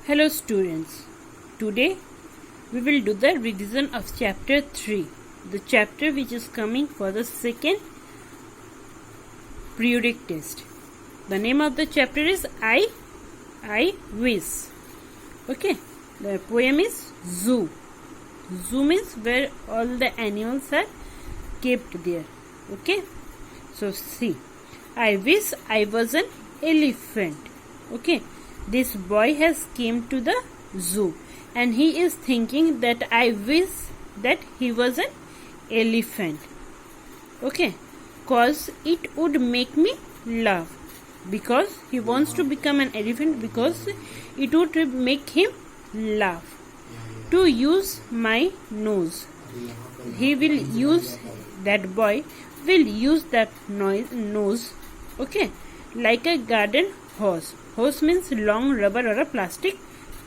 Hello students, today we will do the revision of chapter 3, the chapter which is coming for the second periodic test. The name of the chapter is I Wish. Okay, the poem is Zoo. Zoo means where all the animals are kept there. Okay, so see, I wish I was an elephant. Okay, this boy has came to the zoo and he is thinking that I wish that he was an elephant. Okay, cause it would make me laugh, because he wants to become an elephant because it would make him laugh. To use my nose, he will use, that boy will use that nose, okay, like a garden hose. Hose means long rubber or a plastic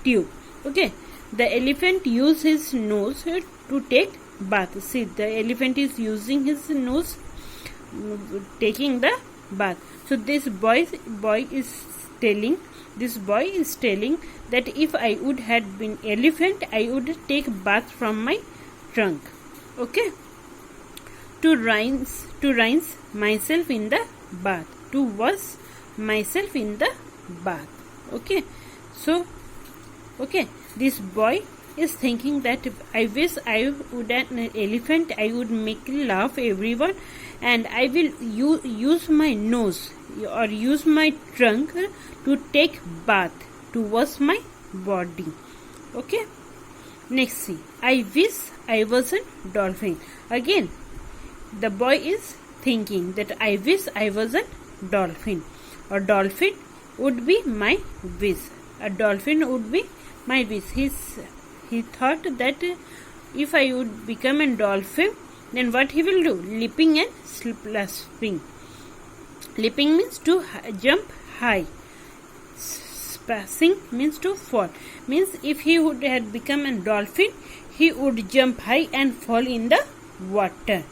tube. Okay, the elephant use his nose to take bath. See, the elephant is using his nose taking the bath. So this boy is telling that if I would had been elephant, I would take bath from my trunk. Okay, to rinse myself in the bath, to wash myself in the bath. Okay, so okay, this boy is thinking that I wish I would an elephant, I would make laugh everyone, and I will use my nose or use my trunk to take bath, to wash my body. Okay, next see, I wish I was a dolphin. Again the boy is thinking that I wish I was a dolphin, or dolphin would be my wish. A dolphin would be my wish. He thought that if I would become a dolphin, then what he will do? Leaping and splashing. Leaping means to jump high. Splashing means to fall. Means if he would have become a dolphin, he would jump high and fall in the water.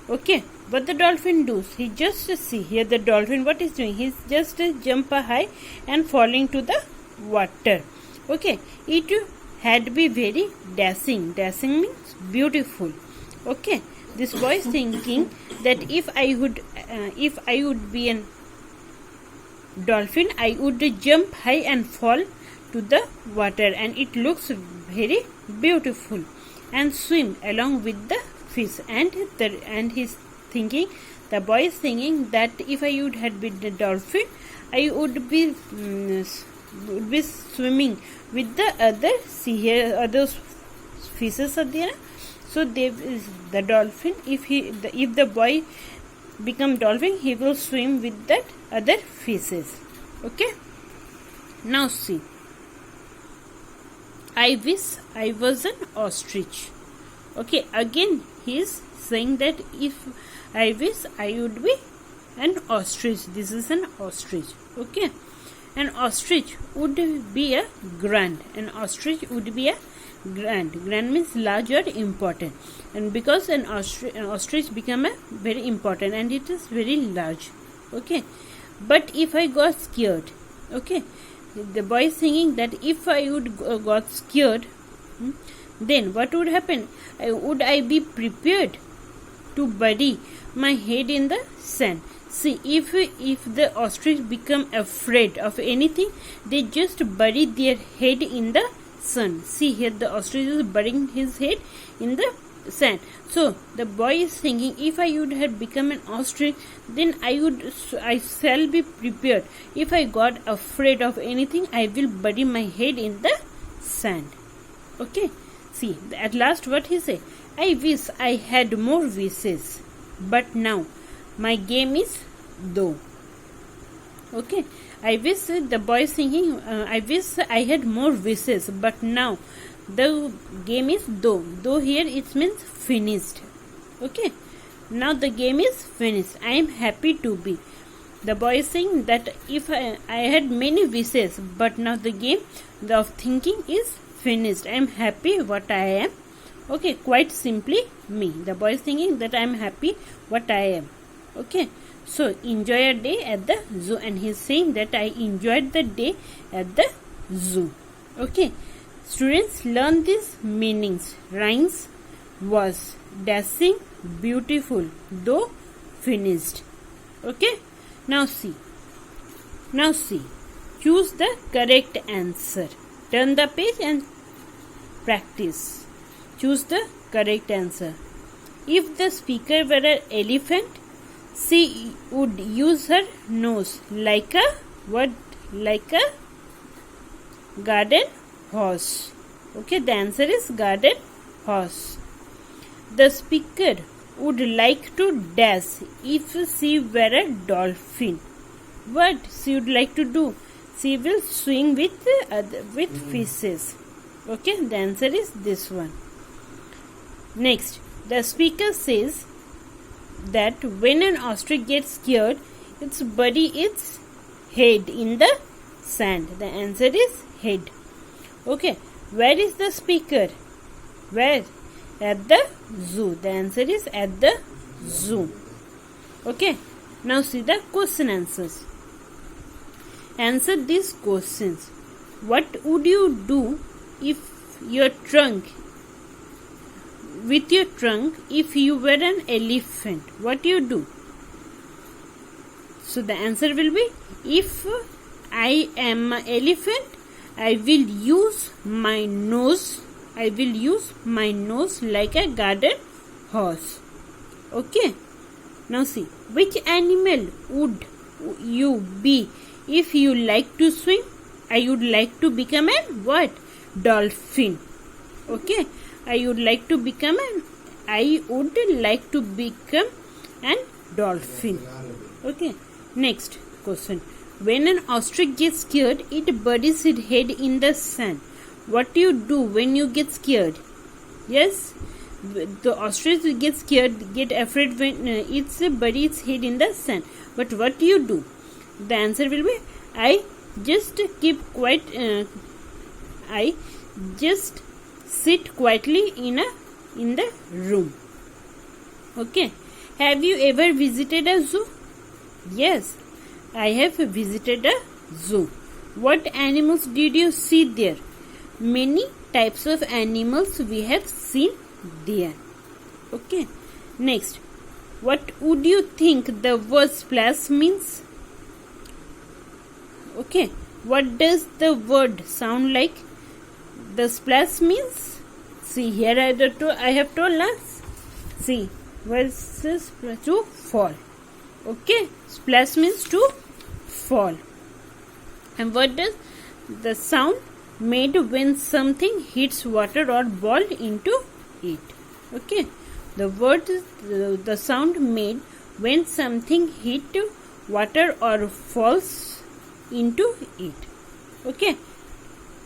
Okay, what the dolphin does? He just see here the dolphin what is doing? He's just jump high and falling to the water. Okay, it had be very dashing. Dashing means beautiful. Okay, this boy is thinking that if I would be a dolphin, I would jump high and fall to the water, and it looks very beautiful, and swim along with the fish. And he's thinking, the boy is thinking that if I would have been a dolphin, I would be swimming with the other, see here other fishes are there. So the dolphin, if the boy become dolphin, he will swim with that other fishes. Okay, now see, I wish I was an ostrich. Okay, again he is saying that if I wish I would be an ostrich. This is an ostrich. Okay, an ostrich would be a grand. An ostrich would be a grand. Grand means large or important, and because an ostrich become a very important, and it is very large. Okay, but if I got scared, okay, the boy is thinking that if I would got scared, then what would happen? Would I be prepared to bury my head in the sand? See, if the ostrich become afraid of anything, they just bury their head in the sand. See here, the ostrich is burying his head in the sand. So the boy is thinking, if I would have become an ostrich, then I shall be prepared. If I got afraid of anything, I will bury my head in the sand. Okay, see, at last what he say? I wish I had more wishes, but now my game is though. Okay, I wish, the boy is thinking, I wish I had more wishes, but now the game is though. Though here it means finished. Okay, now the game is finished. I am happy to be. The boy is saying that if I had many wishes, but now the game of thinking is finished. I am happy what I am. Okay, quite simply me. The boy is thinking that I am happy what I am. Okay, so enjoy a day at the zoo, and he is saying that I enjoyed the day at the zoo. Okay, students learn these meanings. Rhymes was dashing, beautiful, though finished. Okay, now see. Choose the correct answer. Turn the page and practice. Choose the correct answer. If the speaker were an elephant, she would use her nose like a what? Like a garden horse. Okay, the answer is garden horse. The speaker would like to dash if she were a dolphin. What she would like to do? She will swing with fishes. Okay, the answer is this one. Next, the speaker says that when an ostrich gets scared, it's bury its head in the sand. The answer is head. Okay, where is the speaker? Where? At the zoo. The answer is at the zoo. Okay, now see the question answers. Answer these questions. What would you do if your trunk if you were an elephant? What you do? So the answer will be, if I am an elephant, I will use my nose like a garden horse. Okay, now see, which animal would you be if you like to swim? I would like to become an what? Dolphin. Okay, I would like to become an dolphin. Okay, next question. When an ostrich gets scared, it buries its head in the sand. What do you do when you get scared? Yes, the ostrich gets scared, get afraid when it's bury its head in the sand. But what do you do? The answer will be, I just keep quiet. I just sit quietly in the room. Okay. Have you ever visited a zoo? Yes, I have visited a zoo. What animals did you see there? Many types of animals we have seen there. Okay. Next, what would you think the word splash means? Okay, what does the word sound like? The splash means, see here I have told us. See, versus to fall. Okay, splash means to fall. And what does the sound made when something hits water or ball into it? Okay, the sound made when something hit water or falls into it. Okay,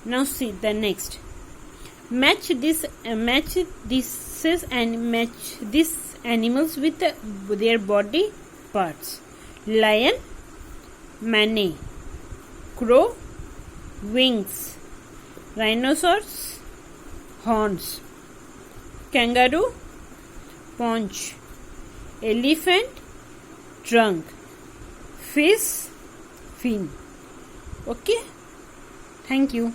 now see the next. Match these animals with their body parts. Lion, mane. Crow, wings. Rhinoceros, horns. Kangaroo, paunch. Elephant, trunk. Fish, fin. Okay, thank you.